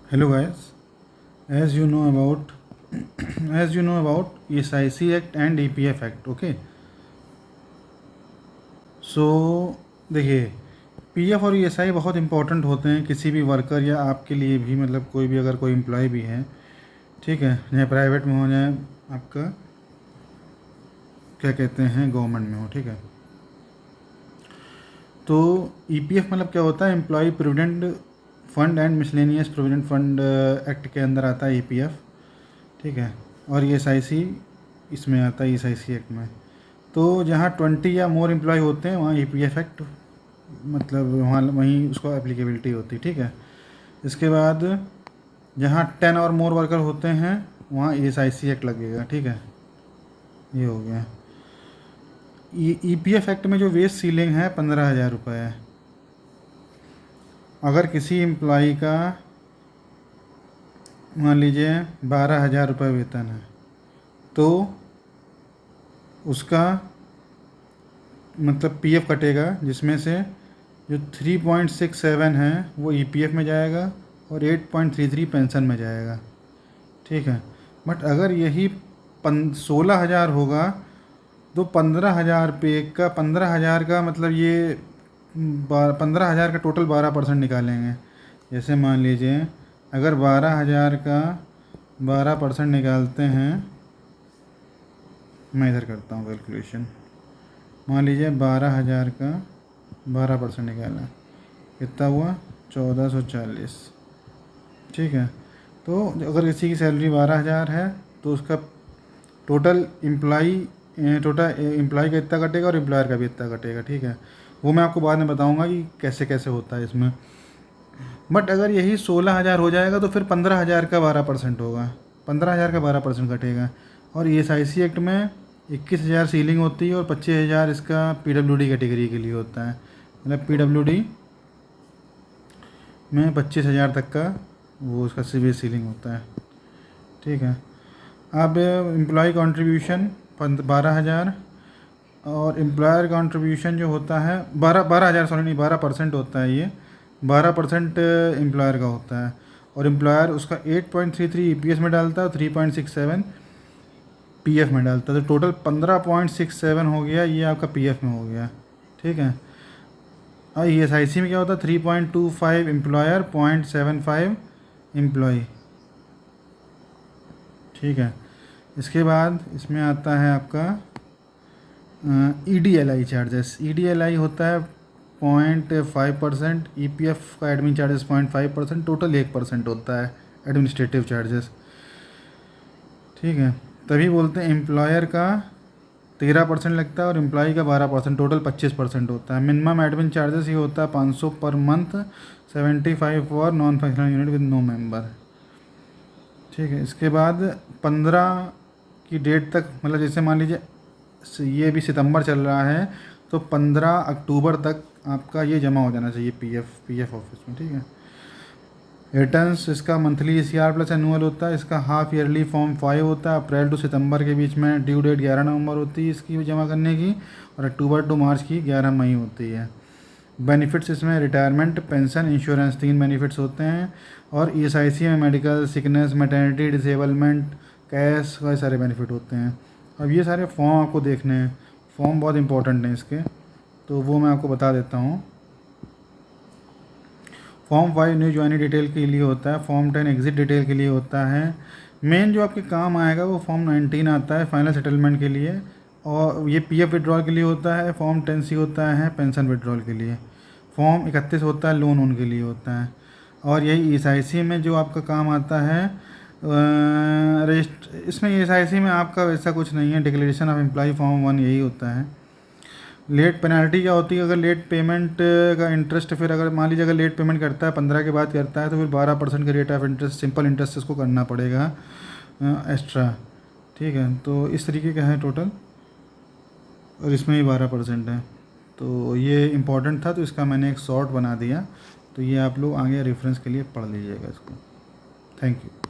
Hello guys, as you know about SIC Act and EPF Act, okay. सो देखिए, PF और ESI बहुत important होते हैं किसी भी वर्कर या आपके लिए भी, मतलब कोई भी अगर कोई एम्प्लॉय भी है, ठीक है, चाहे प्राइवेट में हो चाहे आपका क्या कहते हैं गवर्नमेंट में हो, ठीक है। तो ईपीएफ मतलब क्या होता है, employ provident fund and miscellaneous provident fund act के अंदर आता है ईपीएफ, ठीक है। और ईएसआईसी इसमें आता है, ईएसआईसी एक्ट में। तो जहाँ 20 या मोर एम्प्लॉय होते हैं वहाँ ईपीएफ एक्ट मतलब वहाँ वहीं उसको एप्लीकेबिलिटी होती है, ठीक है। इसके बाद जहाँ 10 और मोर वर्कर होते हैं वहाँ ईएसआईसी एक्ट लगेगा, ठीक है। ये हो गया। ईपीएफ एक्ट में जो वेज सीलिंग है 15,000 रुपये है। अगर किसी एम्प्लॉई का मान लीजिए 12,000 रुपये वेतन है तो उसका मतलब पीएफ कटेगा, जिसमें से जो 3.67 है वो ईपीएफ में जाएगा और 8.33 पेंशन में जाएगा, ठीक है। बट अगर यही 16,000 होगा तो 15,000 पे का 15,000 का मतलब ये 15,000 का टोटल 12% निकालेंगे। जैसे मान लीजिए अगर 12,000 का 12% निकालते हैं, मैं इधर करता हूँ कैलकुलेशन। मान लीजिए 12,000 का 12% निकाला, कितना हुआ 1440, ठीक है। तो अगर किसी की सैलरी 12,000 है तो उसका टोटल एम्प्लॉय का इतना कटेगा और एम्प्लॉयर का भी इतना कटेगा, ठीक है। वो मैं आपको बाद में बताऊंगा कि कैसे कैसे होता है इसमें। बट अगर यही 16,000 हो जाएगा तो फिर 15,000 का 12% होगा, 15,000 का 12% कटेगा। और ईएसआईसी एक्ट में 21,000 सीलिंग होती है और 25,000 इसका पीडब्ल्यूडी कैटेगरी के लिए होता है। मतलब पीडब्ल्यूडी में 25,000 तक का वो उसका सीवी सीलिंग होता है, ठीक है। अब एम्प्लॉय कंट्रीब्यूशन 12,000 और एम्प्लॉयर कंट्रीब्यूशन जो होता है 12,000 सॉरी नहीं 12% होता है, ये 12% एम्प्लॉयर का होता है। और एम्प्लॉयर उसका 8.33 ईपीएस में डालता है और 3.67 पीएफ में डालता है। तो टोटल 15.67 हो गया, ये आपका पीएफ में हो गया, ठीक है। और ईएसआईसी में क्या होता है 3.25 एम्प्लॉयर 0.75 एम्प्लॉय, ठीक है। इसके बाद इसमें आता है आपका ईडीएलआई चार्जेस। ईडीएलआई होता है 0.5%, ईपीएफ का एडमिन चार्जेस 0.5%, टोटल 1% होता है एडमिनिस्ट्रेटिव चार्जेस, ठीक है। तभी बोलते हैं एम्प्लॉयर का 13% लगता है और एम्प्लॉई का 12%, टोटल 25% होता है। मिनिमम एडमिन चार्जेस ये होता है 500 पर month, 75 for non functional unit with no member, ठीक है। इसके बाद 15 की डेट तक, मतलब जैसे मान लीजिए ये भी सितंबर चल रहा है तो 15 अक्टूबर तक आपका ये जमा हो जाना चाहिए पीएफ ऑफिस में, ठीक है। रिटर्न्स इसका मंथली ईसीआर प्लस एनुअल होता है। इसका हाफ ईयरली फॉर्म 5 होता है। अप्रैल टू सितंबर के बीच में ड्यू डेट 11 नवंबर होती है इसकी जमा करने की, और अक्टूबर टू मार्च की 11 मई होती है। बेनिफिट्स इसमें रिटायरमेंट, पेंशन, इंश्योरेंस 3 बेनिफिट्स होते हैं। और ईएसआईसी में medical, sickness, maternity, disablement, cash का सारे बेनिफिट होते हैं। अब ये सारे फॉर्म आपको देखने हैं, फॉर्म बहुत इंपॉर्टेंट हैं इसके, तो वो मैं आपको बता देता हूँ। फॉर्म 5 न्यू ज्वाइनिंग डिटेल के लिए होता है। फॉर्म 10 एग्जिट डिटेल के लिए होता है। मेन जो आपके काम आएगा वो फॉर्म 19 आता है फाइनल सेटलमेंट के लिए, और ये पीएफ विड्रॉल के लिए होता है। फॉर्म 10C होता है पेंशन विड्रॉल के लिए। फॉर्म 31 होता है लोन उनके लिए होता है। और यही ईएसआईसी में जो आपका काम आता है इसमें ईएसआईसी में आपका वैसा कुछ नहीं है, डिक्लेरेशन ऑफ एम्प्लॉय फॉर्म 1 यही होता है। लेट पेनल्टी क्या होती है, अगर लेट पेमेंट का इंटरेस्ट, फिर अगर मान लीजिए अगर लेट पेमेंट करता है 15 के बाद करता है तो फिर 12% का rate of interest, simple interest इसको करना पड़ेगा एक्स्ट्रा, ठीक है। तो इस तरीके का है टोटल, और इसमें भी 12% है। तो ये इम्पॉर्टेंट था तो इसका मैंने एक शॉर्ट बना दिया, तो ये आप लोग आगे रेफरेंस के लिए पढ़ लीजिएगा इसको। Thank you.